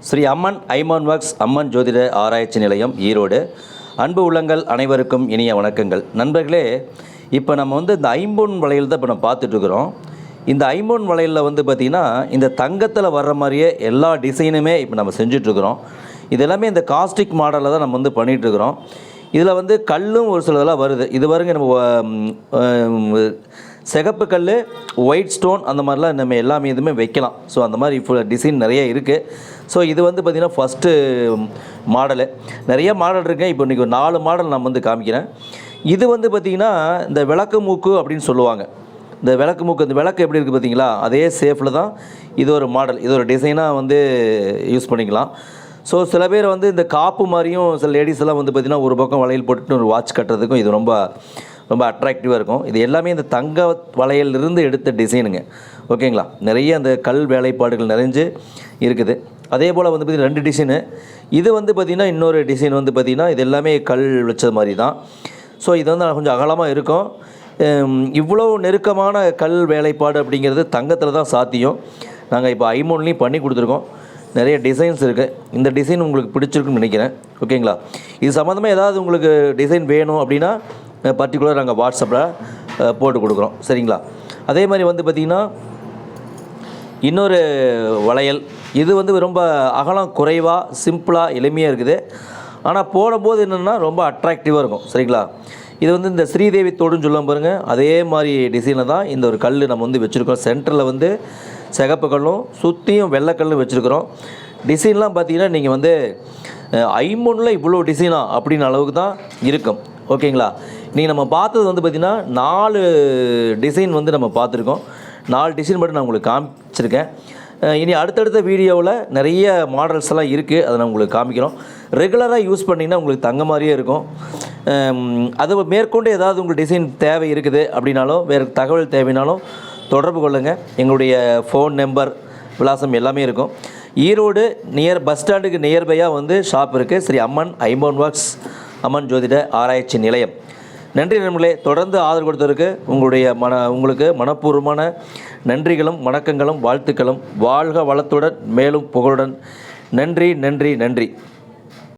ஸ்ரீ அம்மன் ஐமான் works அம்மன் ஜோதிட ஆராய்ச்சி நிலையம் ஈரோடு. அன்பு உள்ளங்கள் அனைவருக்கும் இனிய வணக்கங்கள். நண்பர்களே, இப்போ நம்ம இந்த ஐம்பொன் வளையல் தான் இப்போ நம்ம பார்த்துட்ருக்குறோம். இந்த ஐம்பொன் வளையலில் பார்த்திங்கன்னா இந்த தங்கத்தில் வர்ற மாதிரியே எல்லா டிசைனுமே இப்போ நம்ம செஞ்சிட்ருக்குறோம். இது எல்லாமே இந்த காஸ்டிக் மாடலில் தான் நம்ம பண்ணிகிட்ருக்குறோம். இதில் கல்லும் ஒரு சிலதெல்லாம் வருது. இது பாருங்க, நம்ம சிகப்பு கல், ஒயிட் ஸ்டோன், அந்த மாதிரிலாம் நம்ம எல்லாமே இதுவுமே வைக்கலாம். ஸோ அந்த மாதிரி இப்போ டிசைன் நிறைய இருக்குது. ஸோ இது பார்த்திங்கன்னா ஃபஸ்ட்டு மாடலு. நிறைய மாடல் இருக்குது. இப்போ இன்றைக்கி ஒரு 4 மாடல் நம்ம காமிக்கிறேன். இது பார்த்திங்கன்னா இந்த விளக்கு மூக்கு அப்படின்னு சொல்லுவாங்க. இந்த விளக்கு மூக்கு, இந்த விளக்கு எப்படி இருக்குது பார்த்திங்களா, அதே சேஃபில் தான் இது ஒரு மாடல். இது ஒரு டிசைனாக யூஸ் பண்ணிக்கலாம். ஸோ சில பேர் இந்த காப்பு மாதிரியும் சில லேடிஸ் எல்லாம் பார்த்திங்கன்னா ஒரு பக்கம் வளையல் போட்டுட்டு ஒரு வாட்ச் கட்டுறதுக்கும் இது ரொம்ப அட்ராக்டிவாக இருக்கும். இது எல்லாமே இந்த தங்க வளையலிருந்து எடுத்த டிசைனுங்க. ஓகேங்களா. நிறைய அந்த கல் வேலைப்பாடுகள் நிறைஞ்சு இருக்குது. அதே போல் பார்த்திங்கன்னா 2 டிசைனு. இது பார்த்திங்கன்னா இன்னொரு டிசைன் பார்த்திங்கன்னா இது எல்லாமே கல் வச்சது மாதிரி தான். ஸோ இது கொஞ்சம் அகலமாக இருக்கும். இவ்வளோ நெருக்கமான கல் வேலைப்பாடு அப்படிங்கிறது தங்கத்தில் தான் சாத்தியம். நாங்கள் இப்போ ஐமோன்லேயும் பண்ணி கொடுத்துருக்கோம். நிறைய டிசைன்ஸ் இருக்குது. இந்த டிசைன் உங்களுக்கு பிடிச்சிருக்குன்னு நினைக்கிறேன். ஓகேங்களா. இது சம்மந்தமாக ஏதாவது உங்களுக்கு டிசைன் வேணும் அப்படின்னா பர்டிகுலர் நாங்கள் வாட்ஸ்அப்பில் போட்டு கொடுக்குறோம். சரிங்களா. அதே மாதிரி பார்த்திங்கன்னா இன்னொரு வளையல். இது ரொம்ப அகலம் குறைவாக சிம்பிளாக எளிமையாக இருக்குது. ஆனால் போடும்போது என்னென்னா ரொம்ப அட்ராக்டிவாக இருக்கும். சரிங்களா. இது இந்த ஸ்ரீதேவி தோடுன்னு சொல்லுவோம் பாருங்கள், அதே மாதிரி டிசைனில் தான் இந்த ஒரு கல் நம்ம வச்சுருக்கோம். சென்டரில் சிகப்பு கல்லும் சுற்றியும் வெள்ளைக்கல்லும் வச்சுருக்கிறோம். டிசைன்லாம் பார்த்திங்கன்னா நீங்கள் ஐம்பொன்னில் இவ்வளோ டிசைனா அப்படின்னு அளவுக்கு தான் இருக்கும். ஓகேங்களா. நீங்கள் நம்ம பார்த்தது பார்த்திங்கன்னா 4 டிசைன் நம்ம பார்த்துருக்கோம். 4 டிசைன் மட்டும் நான் உங்களுக்கு காமிச்சிருக்கேன். இனி அடுத்தடுத்த வீடியோவில் நிறைய மாடல்ஸ் எல்லாம் இருக்குது. அதை நான் உங்களுக்கு காமிக்கிறோம். ரெகுலராக யூஸ் பண்ணிங்கன்னா உங்களுக்கு தங்க மாதிரியே இருக்கும். அது மேற்கொண்டு ஏதாவது உங்களுக்கு டிசைன் தேவை இருக்குது அப்படின்னாலும், வேறு தகவல் தேவைனாலும் தொடர்பு கொள்ளுங்கள். எங்களுடைய ஃபோன் நம்பர், விலாசம் எல்லாமே இருக்கும். ஈரோடு பஸ் ஸ்டாண்டுக்கு நியர்பையாக ஷாப் இருக்குது. ஸ்ரீ அம்மன் ஐம்பொன் ஒர்க்ஸ் அம்மன் ஜோதிட ஆராய்ச்சி நிலையம். நன்றி நண்பர்களே. தொடர்ந்து ஆதரவு கொடுத்ததற்கு உங்களுக்கு மனப்பூர்வமான நன்றிகளும் வணக்கங்களும் வாழ்த்துக்களும். வாழ்க வளத்துடன் மேலும் புகழுடன். நன்றி நன்றி நன்றி.